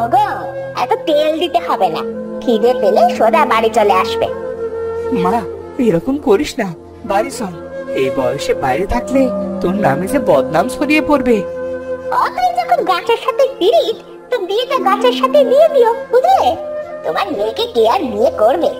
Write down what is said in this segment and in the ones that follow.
ওগো, এত তেল দিতে হবে না, খিদে পেলে সোজা বাড়ি চলে আসবে। মা, এরকম করিস না, বাড়ি চল। এই বয়সে বাইরে থাকলে তোর নামে যে বদনাম ছড়িয়ে পড়বে। অতই যখন গাছের সাথে পিরিত, তো বিয়েটা গাছের সাথে দিয়ে দিও, বুঝলে? তোমার মেয়েকে কে আর বিয়ে করবে?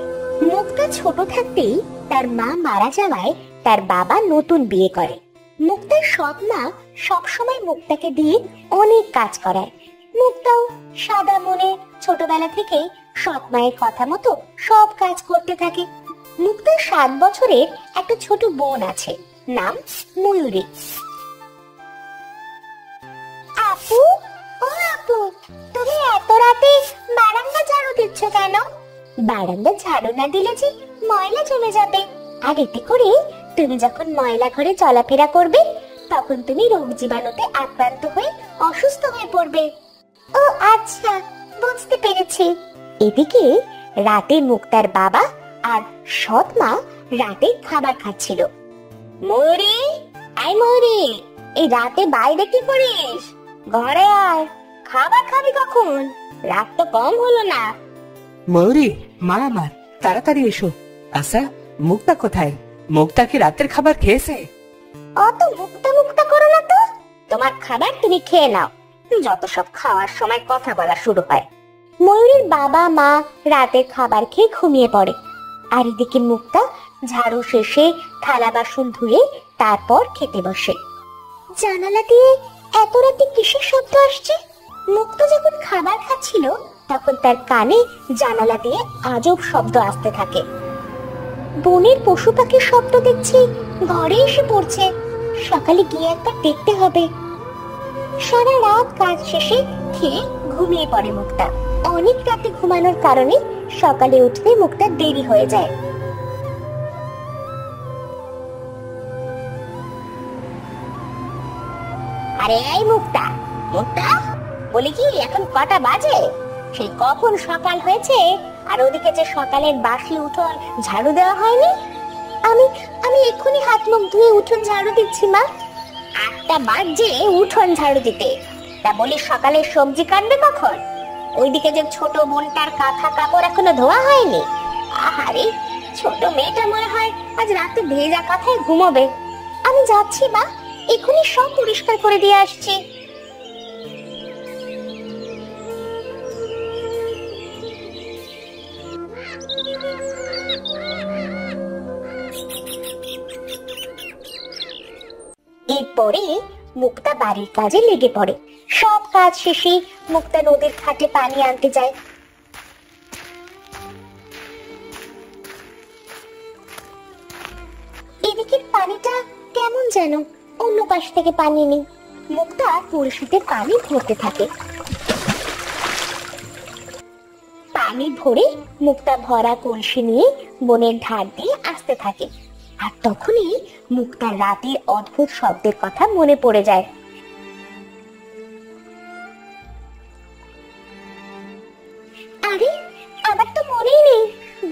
মুক্তা ছোট থাকতেই তার মা মারা যাওয়ায় তার বাবা নতুন বিয়ে করে। মুক্তার সৎ মা সবসময় মুক্তাকে দিয়ে অনেক কাজ করায়। মুক্তাও সাদা মনে ছোটবেলা থেকে সৎ মায়ের কথা মতো সব কাজ করতে থাকে। মুক্তার 7 বছরের একটা ছোট বোন আছে, নাম ময়ূরী। আপু, ও আপু, তুমি এত রাতে বারান্দা ঝাড়ু দিচ্ছ কেন? বারান্দা ঝাড়ু না দিলে যে ময়লা জমে যাবে, আর এতে করে তুমি যখন ময়লা ঘরে চলাফেরা করবে তখন তুমি রোগ জীবাণুতে আক্রান্ত হয়ে অসুস্থ হয়ে পড়বে। ও আচ্ছা, বুঝতে পেরেছি। এদিকে রাতে মুক্তার বাবা আর সৎ মা রাতে খাবার খাচ্ছিল। ময়ূরী, আই ময়ূরী, এই রাতে বাইরে কি করিস? ঘরে আয়, খাবার খাবি কখন? রাত তো কম হলো না। ময়ূরী, মা আমার, তাড়াতাড়ি এসো। আচ্ছা, মুক্তা কোথায়? মুক্তা কি রাতের খাবার খেয়েছে? অত মুক্তা মুক্তা করো না তো, তোমার খাবার তুমি খেয়ে নাও। যত সব খাওয়ার সময় কথা বলা শুরু হয়। ময়ূরীর বাবা মা রাতের খাবার খেয়ে ঘুমিয়ে পড়ে, আর এদিকে মুক্তা ঝাড়ু শেষে থালা বাসন ধুয়ে তারপর খেতে বসে। জানালা দিয়ে এত রাতে কিসের শব্দ আসছে? মুক্তা যখন খাবার খাচ্ছিল তখন তার কানে জানালা দিয়ে আজব শব্দ আসতে থাকে। বনের পশু পাখির শব্দ দেখছি ঘরে এসে পড়ছে। সকালে গিয়ে একবার দেখতে হবে। সারা রাত কাজ শেষে খেয়ে ঘুমিয়ে পড়ে মুক্তা। অনেক রাতে ঘুমানোর কারণে সকালে উঠতে মুক্তার দেরি হয়ে যায়। আরে এই মুক্তা, মুক্তা, বলি কি এখন কটা বাজে? সেই কখন সকাল হয়েছে, আর ওদিকে যে সকালের বাসি উঠোন ঝাড়ু দেওয়া হয়নি। আমি আমি এক্ষুনি হাত মুখ ধুয়ে উঠোন ঝাড়ু দিচ্ছি মা। 8টা বাজে উঠোন ঝাড়ু দিতে? তা বলি সকালের সবজি কাটবে কখন? ওইদিকে যে ছোট বোনটার কাঁথা কাপড় এখনো ধোয়া হয়নি। আহারে, ছোট মেয়েটা মনে হয় আজ রাতে ভেজা কাঁথায় ঘুমোবে। আমি যাচ্ছি মা, এক্ষুনি সব পরিষ্কার করে দিয়ে আসছি। এরপরে মুক্তা বাড়ির কাজে লেগে পড়ে। সব কাজ শেষে মুক্তা নদীর ঘাটে পানি আনতে যায়। এদিকের পানিটা কেমন যেন, অন্য পাশ থেকে পানি নেই। মুক্তা কলসিতে পানি ভরতে থাকে। পানি ভরে মুক্তা ভরা কলসি নিয়ে বনের ধার দিয়ে আসতে থাকে। আর তখনই মুক্তার রাতের অদ্ভুত শব্দের কথা মনে পড়ে যায়। আরে, আমার তো মনেই নেই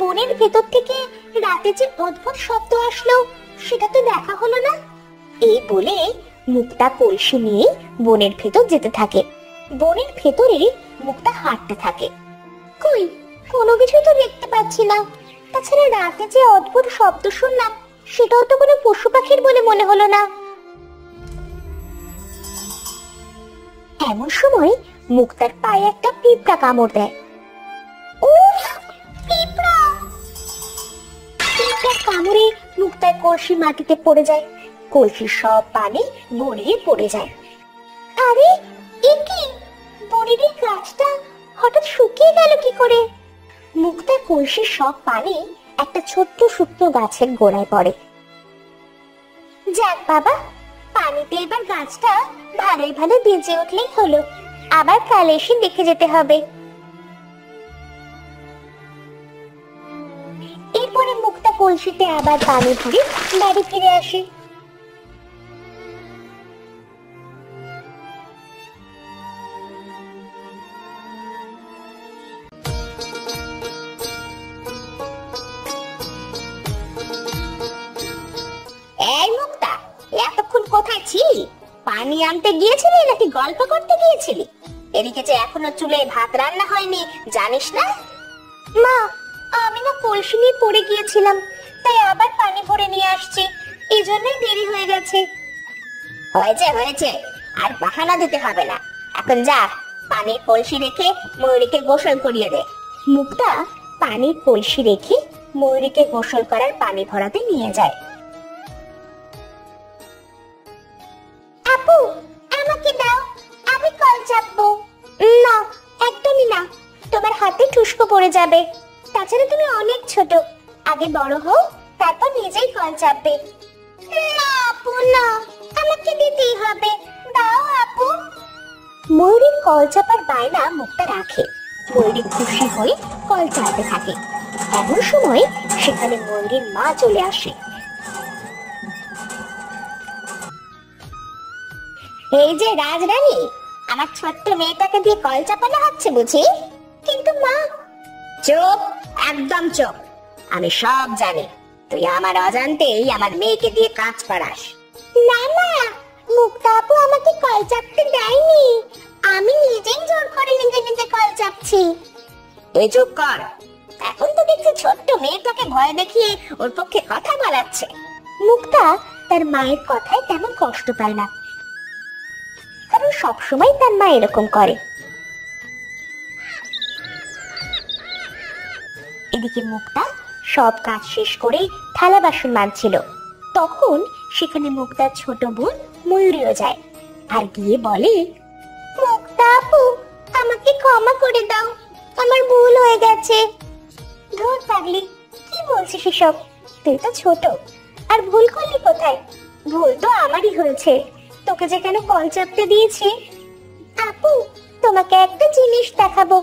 বনের ভেতর থেকে রাতে যে অদ্ভুত শব্দ আসলো সেটা তো দেখা হলো না। এই বলে মুক্তা কলসি নিয়ে বনের ভেতর যেতে থাকে। বনের ভেতরে মুক্তা হাঁটতে থাকে। কই, কোনো কিছু তো দেখতে পাচ্ছি না। তাছাড়া রাতে যে অদ্ভুত শব্দ শুনলাম সেটাও তো কোনো পশু পাখির বলে মনে হলো না। এমন সময় মুক্তার পায়ে একটা পিঁপড়া কামড় দেয়। উফ, পিঁপড়া! পিঁপড়ার কামড়ে মুক্তার কলসি মাটিতে পড়ে যায়। কলসির সব পানি গড়িয়ে পড়ে যায়। আরে, এ কি? বনের এই গাছটা হঠাৎ শুকিয়ে গেল কি করে? মুক্তার কলসির সব পানি একটা ছোট্ট শুকনো গাছের গোড়ায় পড়ে। যাক বাবা, পানিতে এবার গাছটা ভালোই ভালো বেঁচে উঠলেই হলো। আবার কাল এসে দেখে যেতে হবে। এরপরে মুক্তা কলসিতে আবার পানি ভরে বাড়ি ফিরে আসে। এই মুক্তা, এতক্ষণ কোথায় ছিলি? পানি আনতে গিয়েছিলি নাকি গল্প করতে গিয়েছিলি? এ এদিকে যে এখনো চুলে ভাত রান্না হয়নি, জানিস না? মা, আমি না কলসি নিয়ে পড়ে গিয়েছিলাম, তাই আবার পানি ভরে নিয়ে আসছি, এজন্যই দেরি হয়ে গেছে। হয়েছে হয়েছে, আর বাহানা দিতে হবে না। এখন যা, পানির কলসি রেখে ময়ূরীকে গোসল করিয়ে দে। মুক্তা পানির কলসি রেখে ময়ূরীকে গোসল করার পানি ভরাতে নিয়ে যায়। আপু, আমাকে দাও, আমি কল চাপবো। না, একদমই না, তোমার হাতে ঠুসকো পড়ে যাবে। তাছাড়া তুমি অনেক ছোট, আগে বড় হও, তারপর নিজেই কল চাপবে। না আপু না, আমাকে দিতেই হবে, দাও আপু। ময়ূরীর কল চাপার বায়না মুক্তা রাখে। ময়ূরী খুশি হয়ে কল চাপতে থাকে। এমন সময় সেখানে ময়ূরীর মা চলে আসে। এই যে রাজরানী, আমার ছোট্ট মেয়েটাকে দিয়ে কল চাপানো হচ্ছে বুঝি? কিন্তু মা। চুপ, একদম চুপ। আমি সব জানি, তুই আমার অজান্তেই আমার মেয়েকে দিয়ে কাজ করাস। না না, মুক্তা আপু আমাকে কল চাপতে দেয়নি, আমি নিজেই জোর করে নিজে নিজে কল চাপছি। তুই চুপ কর, এখন তো দেখছি ছোট্ট মেয়েটাকে ভয় দেখিয়ে ওর পক্ষে কথা বলাচ্ছে। মুক্তা তার মায়ের কথায় তেমন কষ্ট পায় না, কারণ সবসময় তার মা এরকম করে। এদিকে মুক্তা সব কাজ শেষ করে থালা বাসন মাজছিল। তখন সেখানে মুক্তার ছোট বোন ময়ূরীও যায় আর গিয়ে বলে, মুক্তা আপু, আমাকে ক্ষমা করে দাও, আমার ভুল হয়ে গেছে। ধুর পাগলি, কি বলছিস এসব? তুই তো ছোট, আর ভুল করলি কোথায়? ভুল তো আমারই হয়েছে, তোকে যে কেন কল চাপতে দিয়েছি। আপু, তোমাকে একটা জিনিস দেখাবো,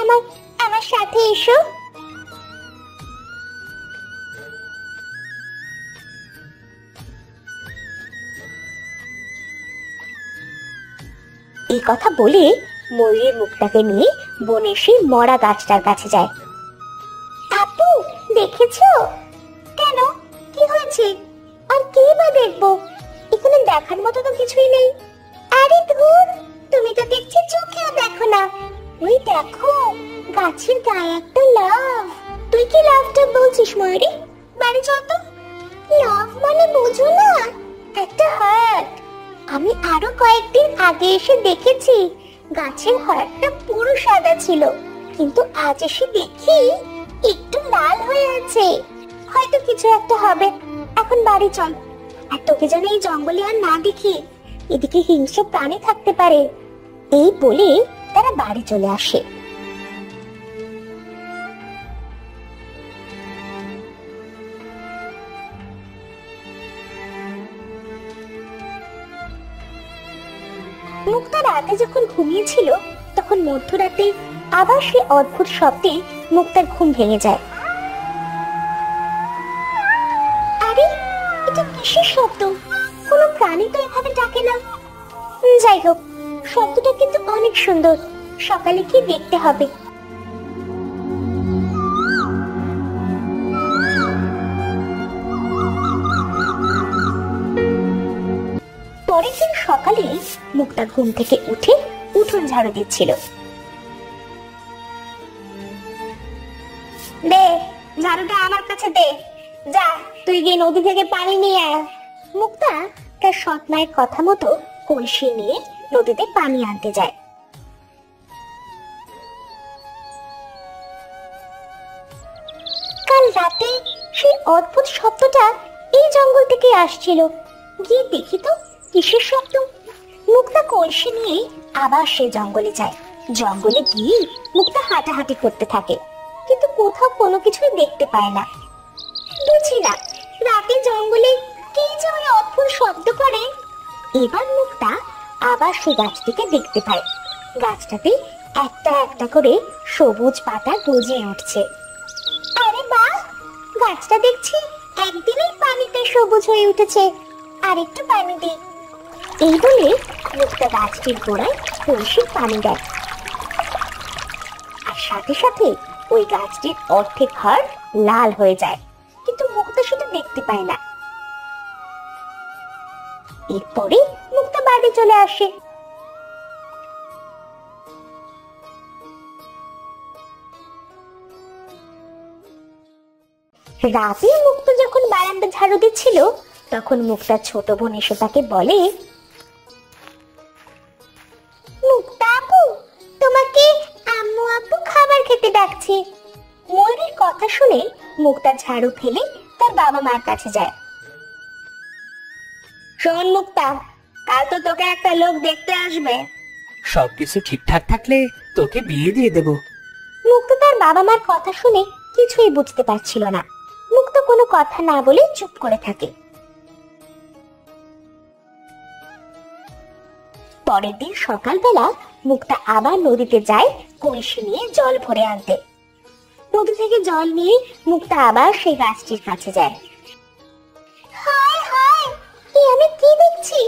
আমার আমার সাথে এসো। এই কথা বলে ময়ূরী মুক্তাকে নিয়ে বনের সেই মরা গাছটার কাছে যায়। আপু, দেখেছো? কেন, কি হয়েছে? আর কি বা দেখবো, এখানে দেখার মতো তো কিছুই নেই। আরে ধুর, তুমি তো দেখছি চোখেও দেখো না। ওই দেখো, গাছের গায়ে একটা লাভ। তুই কি লাভটা বলছিস ময়ূরী? বাড়ি চল তো। লাভ মানে বুঝো না? একটা হার্ট। আমি আরো কয়েকদিন আগে এসে দেখেছি, গাছের হাড়টা পুরো সাদা ছিল, কিন্তু আজ এসে দেখি একটু লাল হয়ে আছে। হয়তো কিছু একটা হবে, এখন বাড়ি চল। আর তোকে যেন এই জঙ্গলে আর না দেখি, এদিকে হিংস্র প্রাণী থাকতে পারে। এই বলে তারা বাড়ি চলে আসে। মুক্তা রাতে যখন ঘুমিয়েছিল, তখন মধ্যরাতে আবার সে অদ্ভুত শব্দে মুক্তার ঘুম ভেঙে যায়। আরে, এটা কিসের শব্দ? কোনো প্রাণী তো এভাবে ডাকে না। যাই হোক, শব্দটা কিন্তু অনেক সুন্দর, সকালে কি দেখতে হবে। পরের দিন সকালে মুক্তা ঘুম থেকে উঠে উঠোন ঝাড়ু দিচ্ছিল। দে, ঝাড়ুটা আমার কাছে দে। যা, তুই গিয়ে নদী থেকে পানি নিয়ে আয়। মুক্তা তার সৎ মায়ের কথা মতো কলসি নিয়ে নদীতে পানি আনতে যায়। কাল রাতে সেই অদ্ভুত শব্দটা এই জঙ্গল থেকে আসছিল। গিয়ে দেখি তো কিসের শব্দ। মুক্তা কলসি নিয়ে আবার সে জঙ্গলে যায়। জঙ্গলে গিয়ে মুক্তা হাঁটাহাঁটি করতে থাকে, কিন্তু কোথাও কোনো কিছুই দেখতে পায় না। বুঝি না, রাতে জঙ্গলে কে যে ওই অদ্ভুত শব্দ করে। এবার মুক্তা আবার সেই গাছটিকে দেখতে পায়। গাছটাতে একটা একটা করে সবুজ পাতা গজিয়ে উঠছে। আরে বাহ, গাছটা দেখছি একদিনেই পানিতে সবুজ হয়ে উঠেছে, আর একটু পানি দিই। এই বলে মুক্তা গাছটির গোড়ায় কলসির পানি দেয়, আর সাথে সাথে ওই গাছটির অর্ধেক হাড় লাল হয়ে যায়, কিন্তু মুক্তা সেটা দেখতে পায় না। এরপরে মুক্তা বাড়ি চলে আসে। রাতে মুক্তা যখন বারান্দা ঝাড়ু দিচ্ছিল তখন মুক্তার ছোট বোন এসে তাকে বলে, মুক্তা আপু, তোমাকে আম্মু আপু খাবার খেতে ডাকছে। ময়ূরীর কথা শুনে মুক্তা ঝাড়ু ফেলে তার বাবা মার কাছে যায়। শোন মুক্তা, কাল তো তোকে একটা লোক দেখতে আসবে। সবকিছু ঠিকঠাক থাকলে তোকে বিয়ে দিয়ে দেব। মুক্তা তার বাবা মার কথা শুনে কিছুই বুঝতে পারছিল না। মুক্তা কোনো কথা না বলে চুপ করে থাকে। পরের দিন সকালবেলা মুক্তা আবার নদীতে যায় কলসি নিয়ে জল ভরে আনতে। নদী থেকে জল নিয়ে মুক্তা আবার সেই গাছটির কাছে যায়। হায় হায়, আমি কি দেখছি?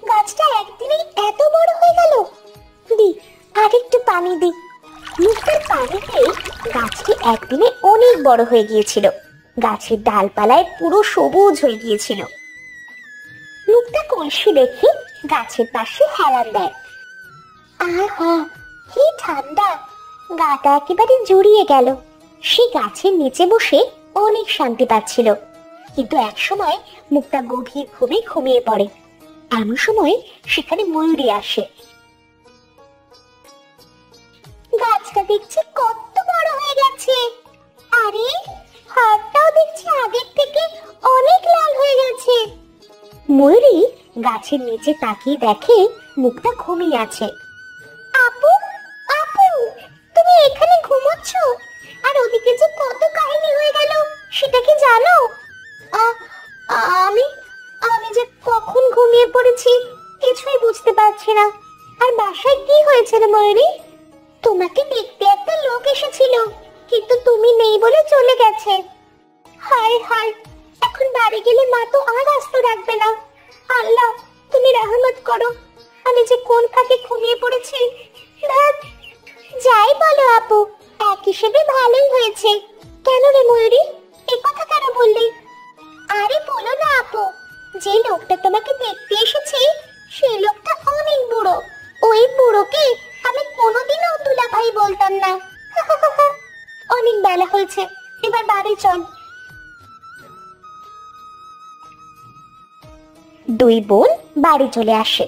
গাছটা একদিনেই এত বড় হয়ে গেল। দি, আর একটু পানি দি। মুক্তার পানিতে গাছটি একদিনে অনেক বড় হয়ে গিয়েছিল। গাছের ডালপালায় পুরো সবুজ হয়ে গিয়েছিল। মুক্তা কলসি রেখে গাছের পাশে হেলান দেয়। আহা, কি ঠান্ডা! গাটা একেবারে জুড়িয়ে গেল। সে গাছের নিচে বসে অনেক শান্তি পাচ্ছিল। কিন্তু একসময় মুক্তা গভীর ঘুমে ঘুমিয়ে পড়ে। এমন সময় সেখানে ময়ূরী আসে। গাছটা দেখছি কত বড় হয়ে গেছে। আরে, হাতটাও দেখছি আগের থেকে অনেক লাল হয়ে গেছে। ময়ূরী গাছের নিচে তাকিয়ে দেখে মুক্তা ঘুমিয়ে আছে। আপু, আপু, তুমি এখানে ঘুমোচ্ছ? আর ওদিকে যে কত কাহিনী হয়ে গেল সেটা কি জানো? আমি আমি যে কখন ঘুমিয়ে পড়েছি কিছুই বুঝতে পারছি না। আর বাসায় কি হয়েছে রে ময়ূরী? তোমাকে দেখতে একটা লোক এসেছিল, কিন্তু তুমি নেই বলে চলে গেছে। হায় হায়, এখন বাড়ি গেলে মা তো আর আস্ত রাখবে না। আল্লাহ, তুমি রহমত করো। আমি যে কোন ফাঁকে ঘুমিয়ে পড়েছি। যাই বলো আপু, এক হিসেবে ভালোই হয়েছে। কেন রে ময়ূরী, এই কথা কেন বললি? আরে বলো না আপু, যে লোকটা তোমাকে দেখতে এসেছে সেই লোকটা অনেক বুড়ো। ওই বুড়োকে আমি কোনোদিনও দুলা ভাই বলতাম না। অনেক বেলা হয়েছে, এবার বাড়ি চল। দুই বোন বাড়ি চলে আসে।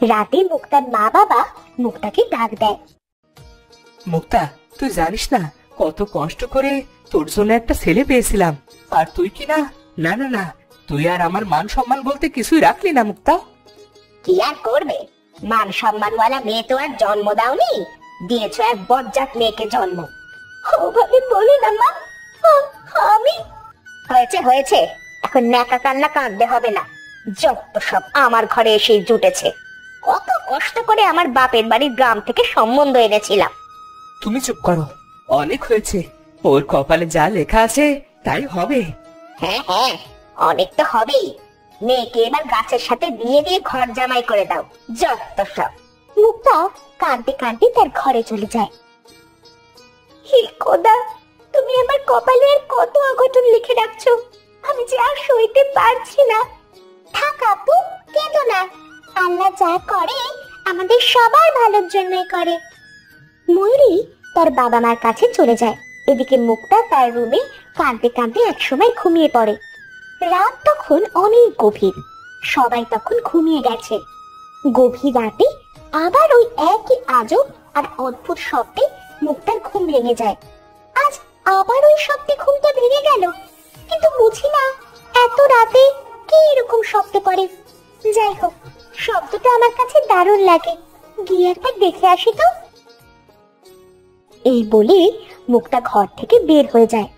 রাতে মুক্তার মা বাবা মুক্তাকে ডাক দেয়। মুক্তা, তুই জানিস না কত কষ্ট করে তোর জন্য একটা ছেলে পেয়েছিলাম, আর তুই কি না না না না তুই আর আমার মান সম্মান বলতে কিছুই রাখলি না মুক্তা। কি আর করবে, মান সম্মানওয়ালা মেয়ে তো আর জন্ম দাওনি, দিয়েছো এক বজ্জাত মেয়েকে জন্ম। ওভাবে বলো না মা, আমি। হয়েছে হয়েছে, এখন ন্যাকা কান্না কাঁদতে হবে না। যত সব আমার ঘরে এসে জুটেছে। কত কষ্ট করে আমার বাপের বাড়ির গ্রাম থেকে সম্বন্ধ এনেছিলাম। তুমি চুপ করো, অনেক হয়েছে। ওর কপালে যা লেখা আছে তাই হবে। হ্যাঁ হ্যাঁ, অনেক তো হবেই। মেয়েকে এবার গাছের সাথে বিয়ে দিয়ে ঘর জামাই করে দাও। যত সব। মুক্তা কাঁদতে কাঁদতে তার ঘরে চলে যায়। হে খোদা, তুমি আমার কপালে আর কত অঘটন লিখে রাখছো। আমি যে আর সইতে পারছি না। থাক আপু, কেঁদো না। আল্লাহ যা করে আমাদের সবার ভালোর জন্যই করে। ময়ূরী তার বাবা মার কাছে চলে যায়। এদিকে মুক্তা তার রুমে কাঁদতে কাঁদতে একসময় ঘুমিয়ে পড়ে। রাত তখন অনেক গভীর, সবাই তখন ঘুমিয়ে গেছে। গভীর রাতে আবার ওই একই আজব আর অদ্ভুত শব্দে মুক্তার ঘুম ভেঙে যায়। আজ আবার ওই শব্দে ঘুমটা ভেঙে গেল, কিন্তু বুঝি না এত রাতে কে এরকম শব্দ করে। যাই হোক, শব্দটা আমার কাছে দারুণ লাগে, গিয়ে একবার দেখে আসি তো। এই বলে মুক্তা ঘর থেকে বের হয়ে যায়।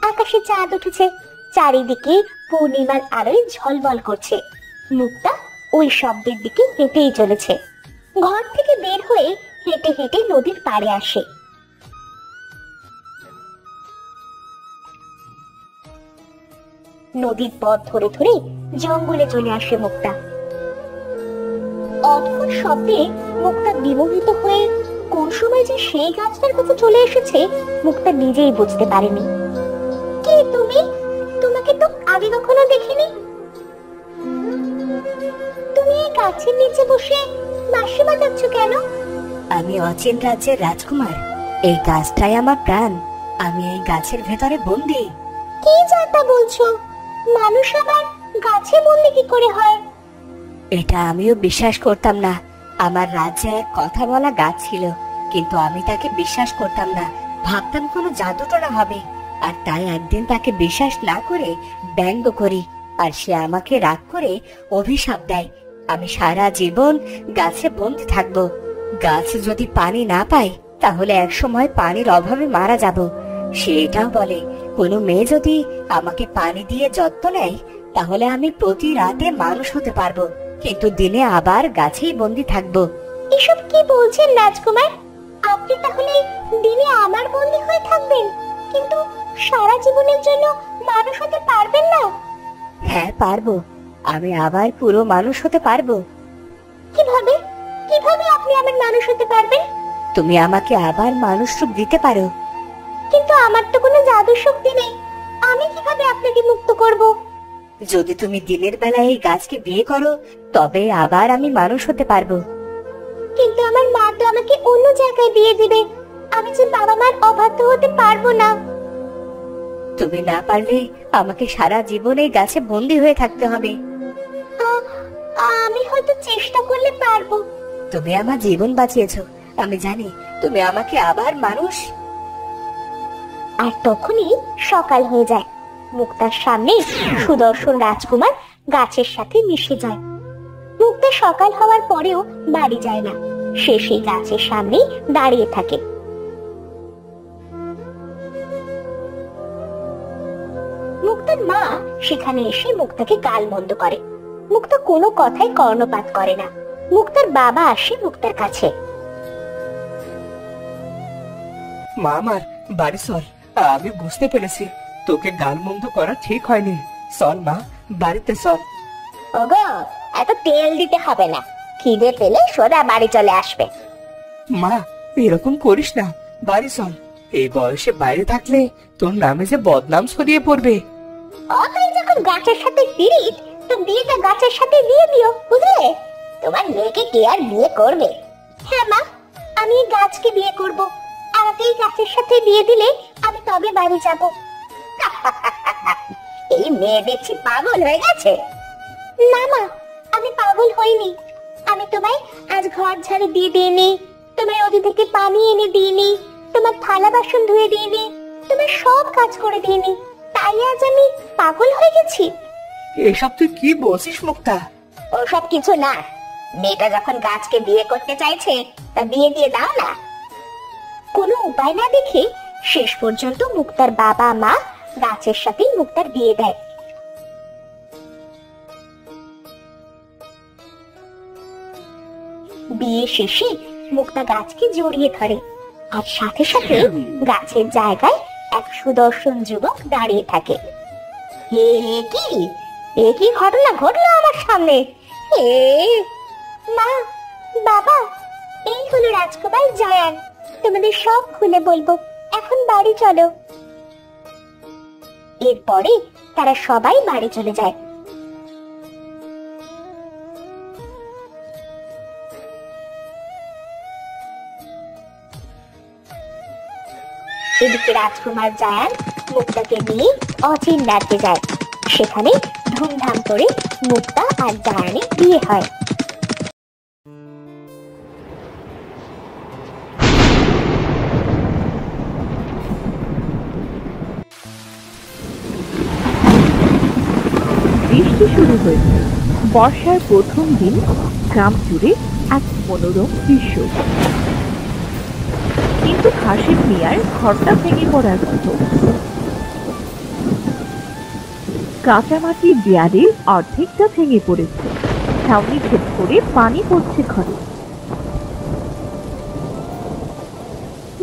আকাশে চাঁদ উঠেছে, চারিদিকে পূর্ণিমার আলোয় ঝলমল করছে। মুক্তা ওই শব্দের দিকে হেঁটেই চলেছে। ঘর থেকে বের হয়ে হেঁটে হেঁটে নদীর পাড়ে আসে। নদীর পথ ধরে ধরে জঙ্গলে চলে আসে মুক্তা। অদ্ভুত শব্দে মুক্তা বিমোহিত হয়ে কোন সময় যে সেই গাছটার কাছে চলে এসেছে মুক্তা নিজেই বুঝতে পারেনি। কে তুমি? তোমাকে তো আগে কখনো দেখিনি। তুমি এই গাছের নিচে বসে বাঁশি বাজাচ্ছ কেন? আমি অচিন রাজ্যের রাজকুমার। এই গাছটাই আমার প্রাণ। আমি এই গাছের ভেতরে বন্দি। কি যাতা বলছো? মানুষ আবার গাছে বন্দি কি করে হয়? এটা আমিও বিশ্বাস করতাম না। আমার রাজ্যে এক কথা বলা গাছ ছিল, কিন্তু আমি তাকে বিশ্বাস করতাম না। ভাবতাম কোনো জাদুটোনা হবে, আর তাই একদিন তাকে বিশ্বাস না করে ব্যঙ্গ করি, আর সে আমাকে রাগ করে অভিশাপ দেয়। আমি সারা জীবন গাছে বন্দি থাকবো। গাছ যদি পানি না পায় তাহলে একসময় পানির অভাবে মারা যাব। সে এটাও বলে, কোনো মেয়ে যদি আমাকে পানি দিয়ে যত্ন নেয় তাহলে আমি প্রতি রাতে মানুষ হতে পারবো, কিন্তু দিনে আবার গাছেই বন্দি থাকবো। এসব কি বলছেন রাজকুমার? আপনি তাহলে দিনে আমার বন্দি হয়ে থাকবেন, কিন্তু সারা জীবনের জন্য মানুষ হতে পারবেন না? হ্যাঁ পারবো, আমি আবার পুরো মানুষ হতে পারবো। কিভাবে কিভাবে আপনি আমার মানুষ হতে পারবেন? তুমি আমাকে আবার মানুষ রূপ দিতে পারো। কিন্তু আমার তো কোনো জাদু শক্তি নেই, আমি কিভাবে আপনাকে মুক্ত করব? যদি তুমি দিনের বেলায় এই গাছকে বিয়ে করো তবে আবার আমি মানুষ হতে পারবো। কিন্তু আমার মা তো আমাকে অন্য জায়গায় বিয়ে দিবে, আমি যে বাবা মার অবাধ্য হতে পারবো না। তুমি না পারলে আমাকে সারা জীবন এই গাছে বন্দী হয়ে থাকতে হবে। আমি হয়তো চেষ্টা করলে পারবো। তুমি আমার জীবন বাঁচিয়েছো, আমি জানি তুমি আমাকে আবার মানুষ। আর তখনই সকাল হয়ে যায়। মুক্তার সামনে সুদর্শন রাজকুমার গাছের সাথে মিশে যায়। মুক্তা সকাল হওয়ার পরেও বাড়ি যায় না, সে সেই গাছের সামনে দাঁড়িয়ে থাকে। মুক্তার মা সেখানে এসে মুক্তাকে গালমন্দ করে। মুক্তা কোনো কথাই কর্ণপাত করে না। মুক্তার বাবা আসে মুক্তার কাছে। মা আমার বাড়ি চল, আমি বুঝতে পেরেছি তোকে গালমন্দ করা ঠিক হয়নি। চল মা, বাড়িতে চল। ওগো, এত তেল দিতে হবে না, খিদে পেলে সোজা বাড়ি চলে আসবে। মা এরকম করিস না, বাড়ি চল। এই বয়সে বাইরে থাকলে তোর নামে যে বদনাম ছড়িয়ে পড়বে। অতই যখন গাছের সাথে পিরিত, তো বিয়েটা গাছের সাথে দিয়ে দিও, বুঝলে? তোমার মেয়েকে কে আর বিয়ে করবে? হ্যাঁ মা, আমি এই গাছকে বিয়ে করব। আমাকে এই গাছের সাথে বিয়ে দিলে আমি তবে বাড়ি যাব। এই মেয়ে দেখছি পাগল হয়ে গেছে। না মা, আমি পাগল হইনি। আমি তোমায় আজ ঘর ঝাড়ু দিয়ে দিইনি, তোমার নদী থেকে পানি এনে দিইনি, তোমার থালা বাসন ধুয়ে দিইনি, তোমার সব কাজ করে দিইনি, তাই আজ আমি পাগল হয়ে গেছি? এসব তুই কি বলছিস মুক্তা? ওসব কিছু না, মেয়েটা যখন গাছকে বিয়ে করতে চাইছে তা বিয়ে দিয়ে দাও না। কোনো উপায় না দেখে শেষ পর্যন্ত মুক্তার বাবা মা গাছের সাথে মুক্তার বিয়ে দেয়। বিয়ে শেষে মুক্তা গাছকে জড়িয়ে ধরে, আর সাথে সাথে গাছের জায়গায় এক সুদর্শন যুবক দাঁড়িয়ে থাকে। এ কি ঘটনা ঘটলো আমার সামনে? মা, বাবা, এই হলো রাজকুমার জায়ান। তোমাদের সব খুলে বলবো, এখন বাড়ি চলো। এরপরে তারা সবাই বাড়ি চলে যায়। এদিকে রাজকুমার জায়ান মুক্তাকে নিয়ে অচিন রাজ্যে যায়। সেখানে ধুমধাম করে মুক্তা আর জায়ানের বিয়ে হয়। বৃষ্টি শুরু হয়েছে। বর্ষার প্রথম দিন, গ্রাম জুড়ে এক মনোরম দৃশ্য। কিন্তু হাসিম মিয়ার ঘরটা ভেঙে পড়ার মতো। কাঁচামাটির দেয়ালের অর্ধেকটা ভেঙে পড়েছে, ছাউনি ভেদ করে পানি পড়ছে ঘরে।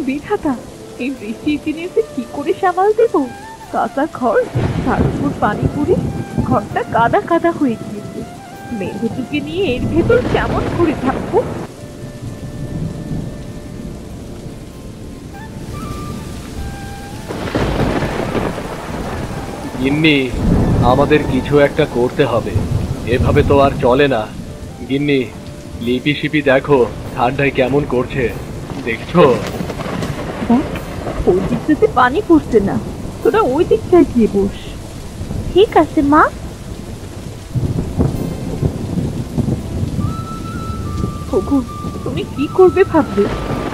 বিধাতা, এই বৃষ্টির দিনে কি করে সামাল দেব? কাঁচা ঘর, তার উপর পানি পড়ে ঘরটা কাদা কাদা হয়ে গিয়েছে। মেয়ে দুটোকে নিয়ে এর ভেতর কেমন করে থাকবো? গিন্নি, আমাদের কিছু একটা করতে হবে, এভাবে তো আর চলে না। গিন্নি, লিপি শিপি দেখো ঠান্ডায় কেমন করছে, দেখছো? দেখ, ওই দিকটাতে পানি পড়ছে না, তোরা ওই দিকটায় গিয়ে বস। ঠিক আছে মা। ওগো, তুমি কি করবে ভাবলে?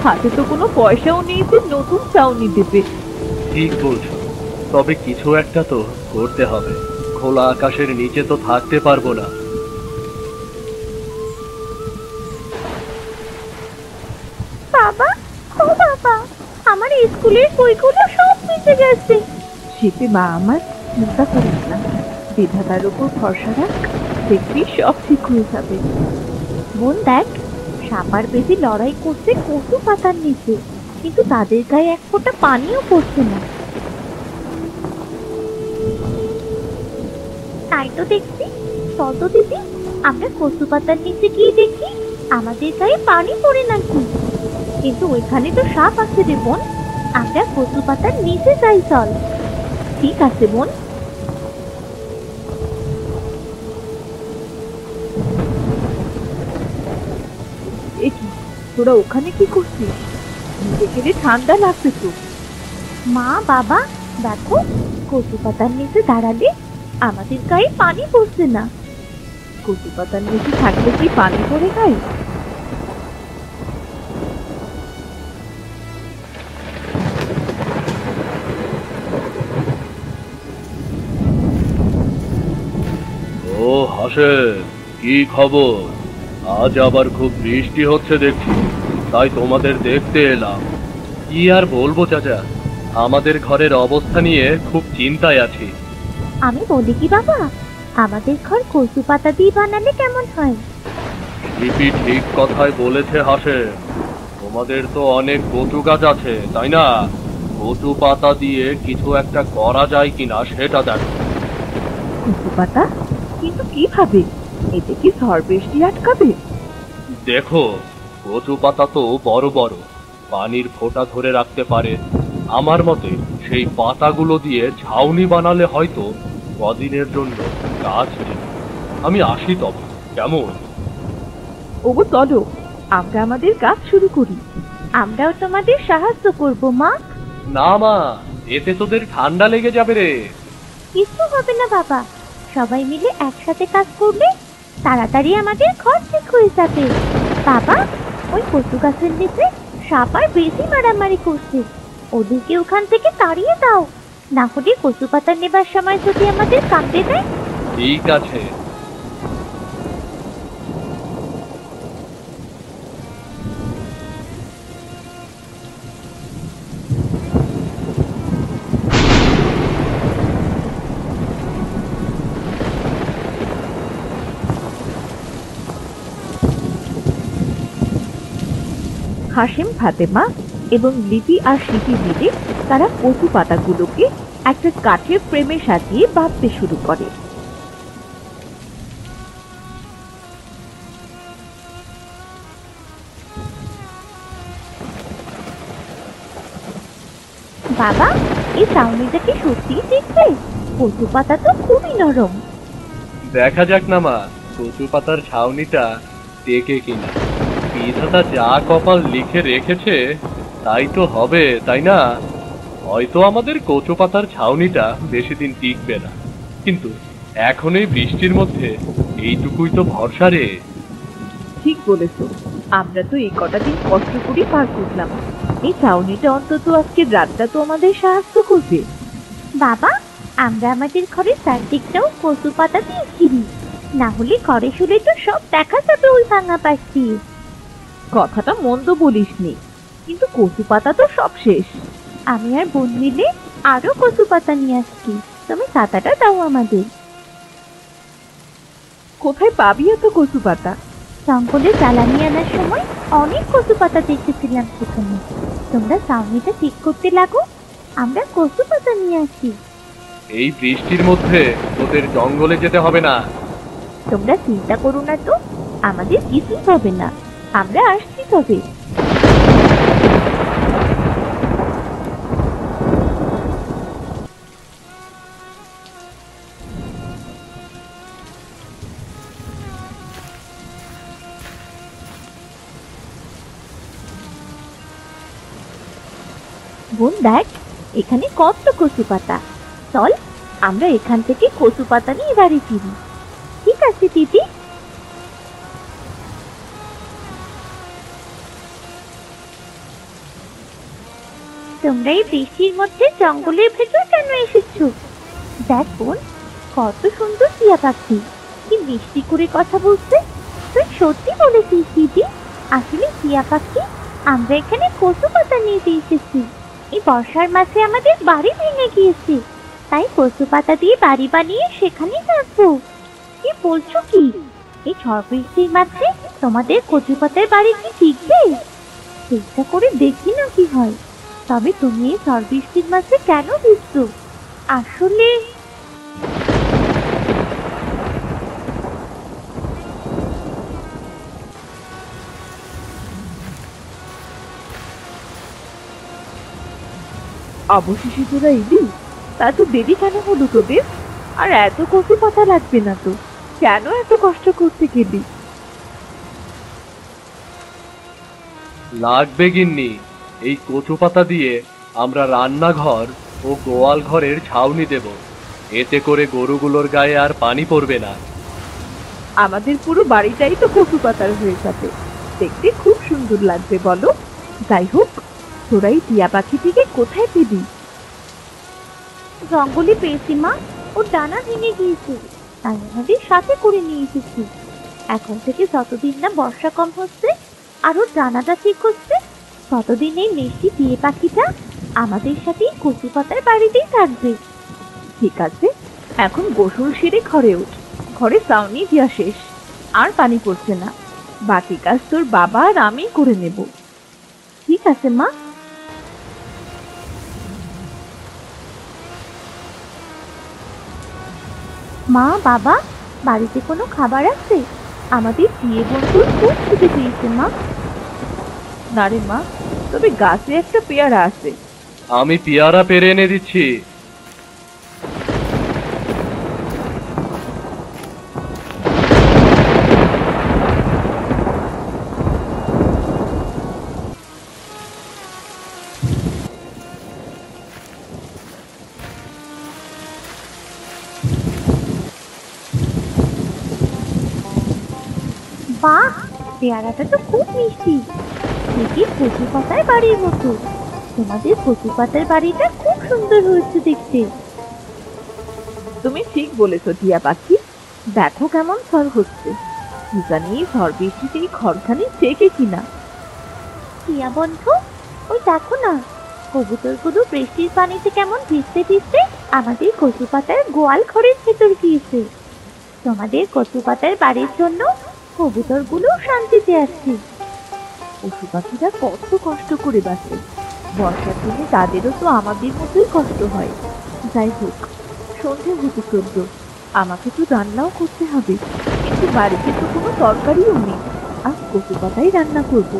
হাতে তো কোনো পয়সাও নেই যে নতুন চাউনি দেবে। ঠিক বলছো, তবে কিছু একটা তো করতে হবে। খোলা আকাশের নিচে তো থাকতে পারবো না। বাবা, ও বাবা, আমার স্কুলের বইগুলো সব ভিজে গেছে। শীতে মা আমার, চিন্তা করিস না, বিধাতার উপর ভরসা রাখ, দেখবি সব ঠিক হয়ে যাবে। বোন দেখ, সাপার বেশি লড়াই করছে কচু পাতার নিচে, কিন্তু তাদের গায়ে এক ফোঁটা পানিও পড়ছে না। তাই তো দেখছি। চল তো দিদি, আমরা কচু পাতার নিচে গিয়ে দেখি আমাদের গায়ে পানি পড়ে নাকি। কিন্তু ওইখানে তো সাপ আছে রে বোন, আমরা কচু পাতার নিচে যাই চল। ঠিক আছে বোন। এ কি, তোরা ওখানে কি করছিস? দেখে ঠান্ডা লাগছে তো। মা বাবা দেখো, কচু পাতার নিচে দাঁড়ালে আমাদের গায়ে পানি পড়ছে না। কচু পাতার নিচে থাকলে কি পানি পড়ে গায়ে? ও হাসেম, কি খবর? আজ আবার খুব বৃষ্টি হচ্ছে দেখছি, তাই তোমাদের দেখতে এলাম। কি আর বলবো চাচা, আমাদের ঘরের অবস্থা নিয়ে খুব চিন্তায় আছি। আমি বলি কি বাবা, আমাদের ঘর কচু পাতা দিয়ে বানালে কেমন হয়? লিপি ঠিক কথাই বলেছে হাসেম, তোমাদের তো অনেক কচু গাছ আছে তাই না? কচু পাতা দিয়ে কিছু একটা করা যায় কিনা সেটা দেখো। কচু পাতা? কিন্তু কিভাবে? এতে কি ঝড় বৃষ্টি আটকাবে? দেখো, কচু পাতা তো বড় বড়, পানির ফোঁটা ধরে রাখতে পারে। আমার মতে সেই পাতাগুলো দিয়ে ছাউনি বানালে হয়তো কদিনের জন্য গাছ নেই। আমি আসি তবে, কেমন? ওগো চলো, আমরা আমাদের কাজ শুরু করি। আমরাও তোমাদের সাহায্য করব মা। না মা, এতে তোদের ঠান্ডা লেগে যাবে রে। কিছু হবে না বাবা, সবাই মিলে একসাথে কাজ করলে তাড়াতাড়ি আমাদের ঘর ঠিক হয়ে যাবে। বাবা, ওই কচু গাছের নিচে সাপ আর বেশি মারামারি করছে, ওদেরকে ওখান থেকে তাড়িয়ে দাও, না হলে কচু পাতা নেবার সময় যদি আমাদের কামড়ে দেয়। ঠিক আছে। হাসেম, ফাতেমা এবং লিপি আর শিপি মিলে তারা কচু পাতাগুলোকে একটা কাঠের ফ্রেমে সাজিয়ে বাঁধতে শুরু করে। বাবা, এই ছাউনিটা কি সত্যিই টিকবে? কচু পাতা তো খুবই নরম। দেখা যাক না মা, কচু পাতার ছাউনিটা টেকে কিনা। বিধাতা যা কপাল লিখে রেখেছে তাই তো হবে, তাই না? হয়তো আমাদের কচু পাতার ছাউনিটা বেশি দিন টিকবে না, কিন্তু এখন এই বৃষ্টির মধ্যে এইটুকুই তো ভরসা রে। ঠিক বলেছো, আমরা তো এই কটা দিন কষ্ট করে পার করলাম, এই ছাউনিটা অন্তত আজকের রাতটা তো আমাদের সাহায্য করবে। বাবা, আমরা আমাদের ঘরের চারদিকটাও কচু পাতা দিয়ে ঘিরি, না হলে ঘরে শুলে তো সব দেখা যাবে ওই ভাঙা পাশ দিয়ে। কথাটা মন্দ বলিসনি, কিন্তু কচু পাতা তো সব শেষ। আমি আর বোন মিলে আরো কচু পাতা নিয়ে আসছি, তুমি ছাতাটা দাও আমাদের। কোথায় পাবি এত কচু পাতা? জঙ্গলে জ্বালানি আনার সময় অনেক কচু পাতা দেখেছিলাম সেখানে। তোমরা ছাউনিটা ঠিক করতে লাগো, আমরা কচু পাতা নিয়ে আসি। এই বৃষ্টির মধ্যে তোদের জঙ্গলে যেতে হবে না। তোমরা চিন্তা করো না তো, আমাদের কিছুই হবে না, আমরা আসছি তবে। বোন দেখ, এখানে কত কচু পাতা। চল আমরা এখান থেকে কচু পাতা নিয়ে বাড়ি ফিরি। ঠিক আছে দিদি। তোমরা এই বৃষ্টির মধ্যে জঙ্গলের ভেতর কেন এসেছো? দেখ বোন, কত সুন্দর টিয়া পাখি, কি মিষ্টি করে কথা বলছে। তুই সত্যি বলেছিস দিদি, আসলে টিয়া পাখি আমরা এখানে কচু পাতা নিতে এসেছি। এই বর্ষার মাঝে আমাদের বাড়ি ভেঙে গিয়েছে, তাই কচু পাতা দিয়ে বাড়ি বানিয়ে সেখানেই থাকবো। কি বলছো কি? এই ঝড় বৃষ্টির মাঝে তোমাদের কচু পাতার বাড়ি কি টিকবে? চেষ্টা করে দেখি না কি হয়। তবে তুমি এই ঝড় বৃষ্টির মাঝে কেন ভিজছো? আসলে অবশেষে তোরা এলি, তা তো দেরি কেন হলো তোদের? আর এত কচু পাতা লাগবে না তো, কেন এত কষ্ট করতে গেলি? লাগবে গিন্নি, এই কচু পাতা দিয়ে আমরা রান্নাঘর ও গোয়াল ঘরের ছাউনি দেব। এতে করে গরুগুলোর গায়ে আর পানি পড়বে না। আমাদের পুরো বাড়িটাই তো কচু পাতার হয়ে যাবে, দেখতে খুব সুন্দর লাগবে বলো। যাই হোক, তোরা এই টিয়া পাখিটিকে কোথায় পেলি? জঙ্গলে পেয়েছি মা, ওর ডানা ভেঙে গিয়েছে, তাই আমাদের সাথে করে নিয়ে এসেছি। এখন থেকে যতদিন না বর্ষা কম হচ্ছে আর ওর ডানাটা ঠিক হচ্ছে, ততদিন এই মিষ্টি টিয়া পাখিটা আমাদের সাথে কচু পাতার বাড়িতেই থাকবে। ঠিক আছে, এখন গোসল সেরে ঘরে উঠ। ঘরে ছাউনি দেওয়া শেষ, আর পানি পড়ছে না। বাকি কাজ তোর বাবা আর আমি করে নেব। ঠিক আছে মা। মা, বাবা, বাড়িতে কোনো খাবার আছে? আমাদের প্রিয় বন্ধুর খুব খিদে পেয়েছে মা। না রে মা, তবে গাছে একটা পেয়ারা আছে। আমি পেয়ারা পেরে এনে দিচ্ছি। বাহ, পেয়ারাটা তো খুব মিষ্টি, দেখি কচু পাতার বাড়ির মতো। তোমাদের কচু পাতার বাড়িটা খুব সুন্দর হয়েছে দেখতে। তুমি ঠিক বলেছো টিয়া পাখি, দেখো কেমন ঝড় হচ্ছে। কি জানি ঝড় বৃষ্টিতে এই ঘরখানি টেকে কিনা। টিয়া বন্ধু, ওই দেখো না, কবুতরগুলো বৃষ্টির পানিতে কেমন ভিজতে ভিজতে আমাদের কচু পাতার গোয়াল ঘরের ভেতর গিয়েছে। তোমাদের কচু পাতার বাড়ির জন্য কবুতরগুলো শান্তিতে আসছে। পশু পাখিরা কত কষ্ট করে বাঁচে, বর্ষার দিনে তাদেরও তো আমাদের মতোই কষ্ট হয়। যাই হোক, সন্ধে হতে চলল, আমাকে তো রান্নাও করতে হবে, কিন্তু বাড়িতে তো কোনো তরকারিও নেই। আর কচু পাতাই রান্না করব।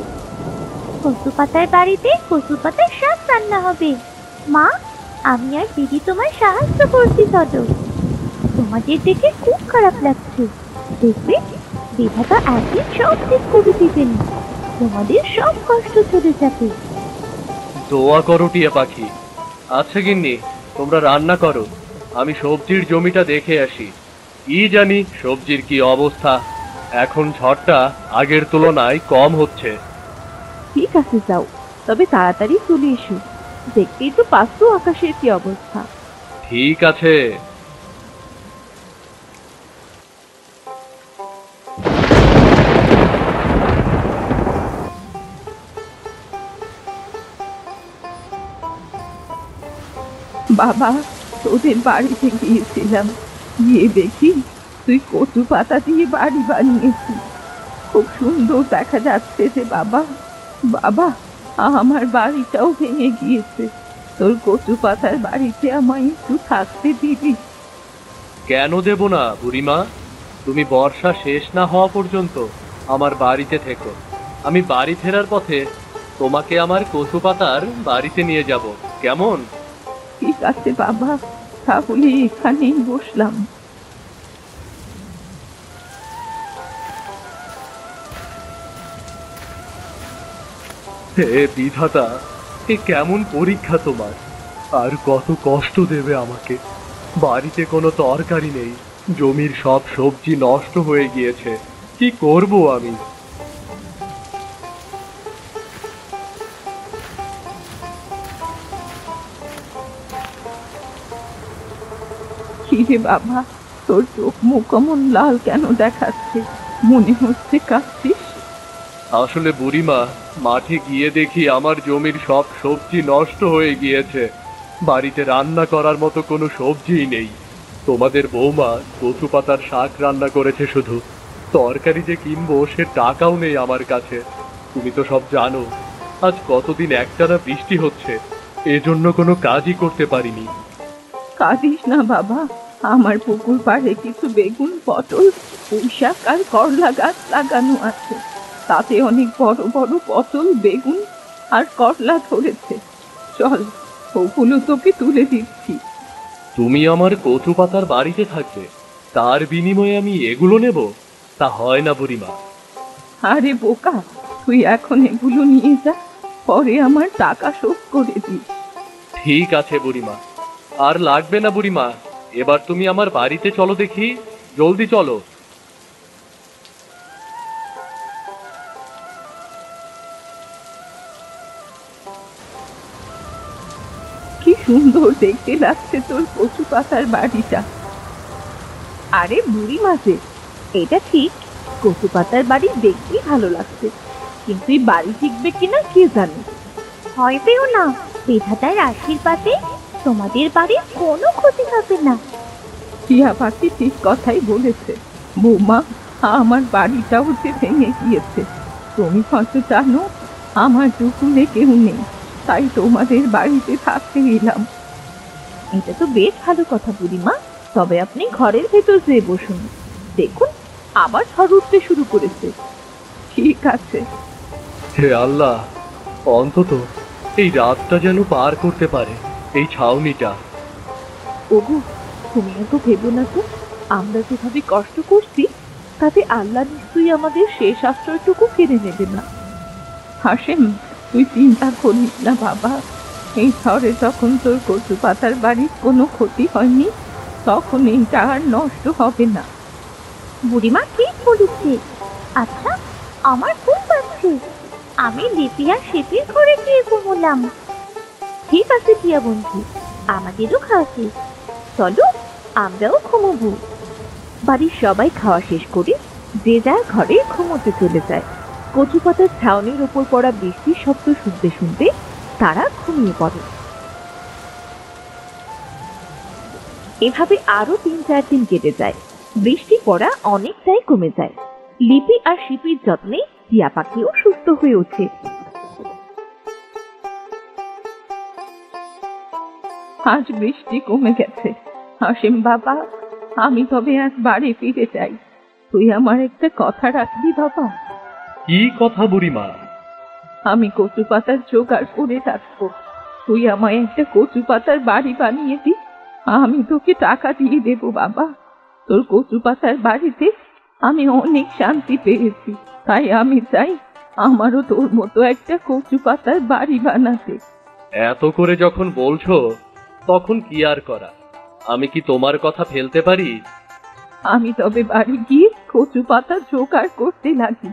কচু পাতার বাড়িতে কচু পাতার শাক রান্না হবে। মা, আমি আর দিদি তোমায় সাহায্য করছি। চলো, তোমাদের দেখে খুব খারাপ লাগছে, দেখবে বিধাতা একদিন সব ঠিক করে দিবেন, তোমাদের সব কষ্ট চলে যাবে। দোয়া করো টিয়া পাখি। আচ্ছা গিন্নি, তোমরা রান্না করো, আমি সবজির জমিটা দেখে আসি। কি জানি সবজির কি অবস্থা, এখন ঝড়টা আগের তুলনায় কম হচ্ছে। ঠিক আছে, যাও, তবে তাড়াতাড়ি চলে এসো। দেখতেই তো পাচ্ছ আকাশের কি অবস্থা। ঠিক আছে। বাবা, তোদের বাড়িতে গিয়েছিলাম, গিয়ে দেখি তুই কচু পাতা দিয়ে বাড়ি বানিয়েছিস। খুব সুন্দর দেখা যাচ্ছে যে বাবা। বাবা, আমার বাড়িটাও ভেঙে গিয়েছে, তোর কচু পাতার বাড়িতে আমায় একটু থাকতে দিবি? কেন দেব না বুড়িমা, তুমি বর্ষা শেষ না হওয়া পর্যন্ত আমার বাড়িতে থেকো। আমি বাড়ি ফেরার পথে তোমাকে আমার কচু পাতার বাড়িতে নিয়ে যাব, কেমন? ঠিক আছে বাবা, তাহলে এখানেই বসলাম। হে বিধাতা, এ কেমন পরীক্ষা তোমার? আর কত কষ্ট দেবে আমাকে? বাড়িতে কোনো তরকারি নেই, জমির সব সবজি নষ্ট হয়ে গিয়েছে, কি করব আমি? কি রে বাবা, তোর চোখ মুখ অমন লাল কেন দেখাচ্ছে? মনে হচ্ছে কাঁদছিস। আসলে বুড়িমা, মাঠে গিয়ে দেখি আমার জমির সব সবজি নষ্ট হয়ে গিয়েছে। বাড়িতে রান্না করার মতো কোনো সবজিই নেই। তোমাদের বৌমা কচু পাতার শাক রান্না করেছে শুধু, তরকারি যে কিনবো সে টাকাও নেই আমার কাছে। তুমি তো সব জানো, আজ কতদিন একটানা বৃষ্টি হচ্ছে, এজন্য কোনো কাজই করতে পারিনি। কাঁদিস না বাবা, আমার পুকুর পাড়ে কিছু বেগুন, পটল, পুঁইশাক আর করলা গাছ লাগানো আছে। তাতে অনেক বড় বড় পটল, বেগুন আর করলা ধরেছে। চল, ওগুলো তোকে তুলে দিচ্ছি। তুমি আমার কচু পাতার বাড়িতে থাকবে, তার বিনিময়ে আমি এগুলো নেব? তা হয় না বুড়িমা। আরে বোকা, তুই এখন এগুলো নিয়ে যা, পরে আমার টাকা শোধ করে দিস। ঠিক আছে বুড়িমা, আর লাগবে না বুড়িমা। এবার তুমি আমার বাড়িতে চলো দেখি, জলদি চলো। কি সুন্দর দেখতে লাগছে তোর কচু পাতার বাড়িটা। আরে বুড়ি মাঝে, এটা ঠিক, কচু পাতার বাড়ি দেখতেই ভালো লাগছে, কিন্তু এই বাড়ি টিকবে কিনা কে জানে। ভয় পেও না, বিধাতার আশীর্বাদে তোমাদের বাড়ির কোনো ক্ষতি হবে না। টিয়া পাখি ঠিক কথাই বলেছে। বৌমা, আমার বাড়িটাও যে ভেঙে গিয়েছে। তুমি হয়তো জানো আমার দুপুরে কেউ নেই, তাই তোমাদের বাড়িতে থাকতে এলাম। এটা তো বেশ ভালো কথা বুড়িমা, তবে আপনি ঘরের ভেতর যেয়ে বসুন। দেখুন, আবার ঝড় উঠতে শুরু করেছে। ঠিক আছে। হে আল্লাহ, অন্তত এই রাতটা যেন পার করতে পারে এই ছাউনিটা। ওগো, তুমি এত ভেবো না তো। আমরা যেভাবে কষ্ট করছি তাতে আল্লাহ নিশ্চয়ই আমাদের শেষ আশ্রয়টুকু কেড়ে নেবে না। হাসেম, তুই চিন্তা করিস না বাবা। এই ঝড়ে যখন তোর কচু পাতার বাড়ির কোনো ক্ষতি হয়নি, তখন এইটা আর নষ্ট হবে না। বুড়িমা ঠিক বলেছে। আচ্ছা, আমার ঘুম পাচ্ছে, আমি লিপি আর শিপির ঘরে গিয়ে ঘুমোলাম। ঠিক আছে টিয়া বন্ধু, আমাদেরও খাওয়া শেষ, চলো আমরাও ঘুমোবো। বাড়ির সবাই খাওয়া শেষ করে যে যার ঘরে ঘুমোতে চলে যায়। কচু পাতার ছাউনির ওপর পড়া বৃষ্টির শব্দ শুনতে শুনতে তারা ঘুমিয়ে পড়ে। এভাবে আরো ৩-৪ দিন কেটে যায়। বৃষ্টি পড়া অনেকটাই কমে যায়। লিপি আর শিপির যত্নে টিয়া পাখিও সুস্থ হয়ে ওঠে। আজ বৃষ্টি কমে গেছে। হাসিম বাবা, আমি তবে আজ বাড়ি ফিরে যাই। তুই আমার একটা কথা রাখবি বাবা? কি কথা বুড়িমা? আমি কচু পাতার জোগাড় করে রাখবো। তুই আমায় একটা কচু পাতার বাড়ি বানিয়ে দি, আমি তোকে টাকা দিয়ে দেব বাবা। তোর কচু পাতার বাড়িতে আমি অনেক শান্তি পেয়েছি, তাই আমি চাই আমারও তোর মতো একটা কচু পাতার বাড়ি বানাতে। এত করে যখন বলছো, তখন কি আর করা? আমি কি তোমার কথা ফেলতে পারি? আমি তবে বাড়ি গিয়ে কচু পাতা জোগাড় করতে লাগি।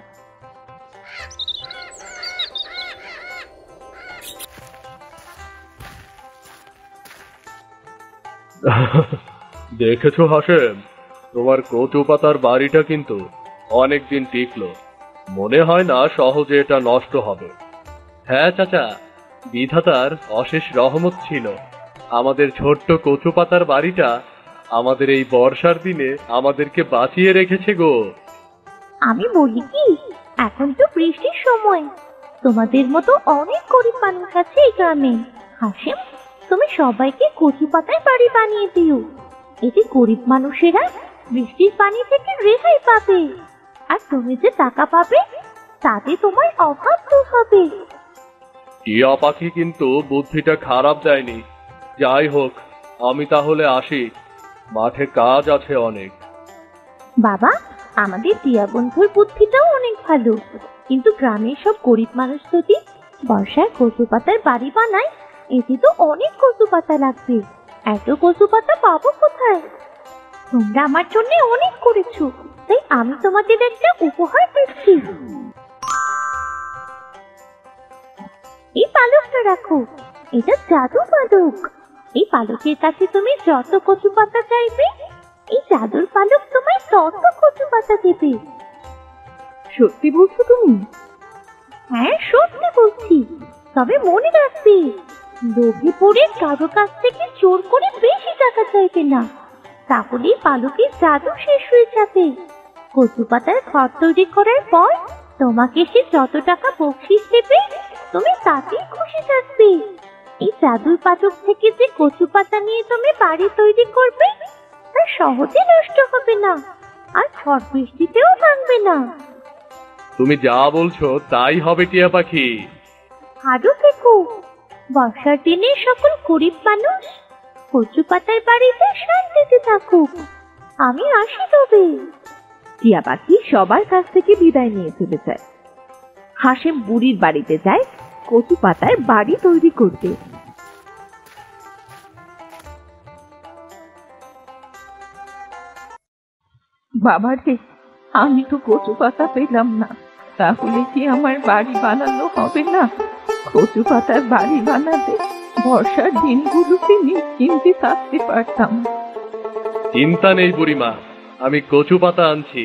দেখেছো হাসেম, তোমার কচু পাতার বাড়িটা কিন্তু অনেকদিন টিকলো। মনে হয় না সহজে এটা নষ্ট হবে। হ্যাঁ চাচা, বিধাতার অশেষ রহমত ছিল। আমাদের ছোট্ট কচু পাতার বাড়িটা আমাদের এই বর্ষার দিনে আমাদেরকে বাঁচিয়ে রেখেছে গো। আমি বলি কি, এখন তো বৃষ্টির সময়, তোমাদের মতো অনেক গরিব মানুষ আছে এই গ্রামে। হাসিম, তুমি সবাইকে কচু পাতায় বাড়ি বানিয়ে দিও, এতে গরিব মানুষেরা বৃষ্টির পানি থেকে রেহাই পাবে, আর তুমি যে টাকা পাবে তাতে তোমার অভাব দূর হবে। টিয়া পাখি কিন্তু বুদ্ধিটা খারাপ দেয়নি। যাই হোক, আমি তাহলে আসি, মাঠে কাজ আছে অনেক। বাবা, আমাদের টিয়া বন্ধুর বুদ্ধিটাও অনেক ভালো, কিন্তু গ্রামের সব গরিব মানুষ যদি বর্ষায় কচু পাতার বাড়ি বানাই, এতে তো অনেক কচু পাতা লাগবে। এত কচু পাতা পাবো কোথায়? তোমরা আমার জন্য অনেক করেছো, তাই আমি তোমাদের একটা উপহার দিচ্ছি। এই পালকটা রাখো, এটা জাদু পালক। এই পালকের কাছে তুমি যত কচু পাতা চাইবে, এই জাদুর পালক তোমায় তত কচু পাতা দেবে। সত্যি বলছো তুমি? হ্যাঁ, সত্যি বলছি। তবে মনে রাখবে, লোভে পড়ে কারো কাছ থেকে জোর করে বেশি টাকা চাইবে না, তাহলে পালকের জাদু শেষ হয়ে যাবে। কচু পাতার ঘর তৈরি করার পর তোমাকে সে যত টাকা বকশিশ দেবে, তুমি তাতেই খুশি থাকবে। এই জাদুর পালক থেকে যে কচু পাতা নিয়ে তুমি বাড়ি তৈরি করবে, তা সহজে নষ্ট হবে না, আর ঝড় বৃষ্টিতেও ভাঙবে না। তুমি যা বলছো তাই হবে টিয়া পাখি। আরো দেখো, বর্ষার দিনে সকল গরিব মানুষ কচু পাতার বাড়িতে শান্তিতে থাকুক। আমি আসি তবে। টিয়া পাখি সবার কাছ থেকে বিদায় নিয়ে চলে যায়। হাসেম বুড়ির বাড়িতে যায় কচু পাতার বাড়ি তৈরি করতে। বাবারে, আমি তো কচু পাতা পেলাম না, তাহলে কি আমার বাড়ি বানানো হবে না? কচু পাতার বাড়ি বানাতে বর্ষার দিনগুলোতে নিশ্চিন্তে থাকতে পারতাম। চিন্তা নেই বুড়িমা, আমি কচু পাতা আনছি।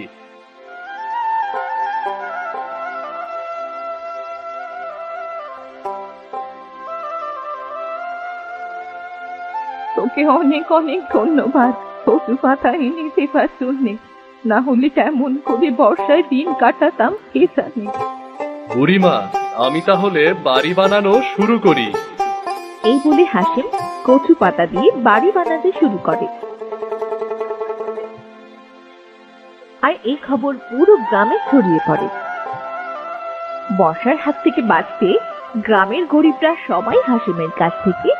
তোকে অনেক অনেক ধন্যবাদ কচু পাতা এনে দেবার জন্যে, না হলে কেমন করে বর্ষায় দিন কাটাতাম কে জানে। বুড়িমা, আমি তাহলে বাড়ি বানানো শুরু করি। এই বলে হাসেম কচু পাতা দিয়ে বাড়ি বানাতে শুরু করে। আর এই খবর পুরো গ্রামে ছড়িয়ে পড়ে। বর্ষার হাত থেকে বাঁচতে গ্রামের গরিবরা সবাই হাসেমের কাছ থেকে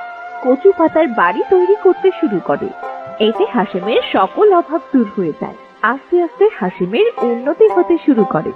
কচু পাতার বাড়ি তৈরি করতে শুরু করে। এতে হাসেমের সকল অভাব দূর হয়ে যায়। আস্তে আস্তে হাসেমের উন্নতি হতে শুরু করে।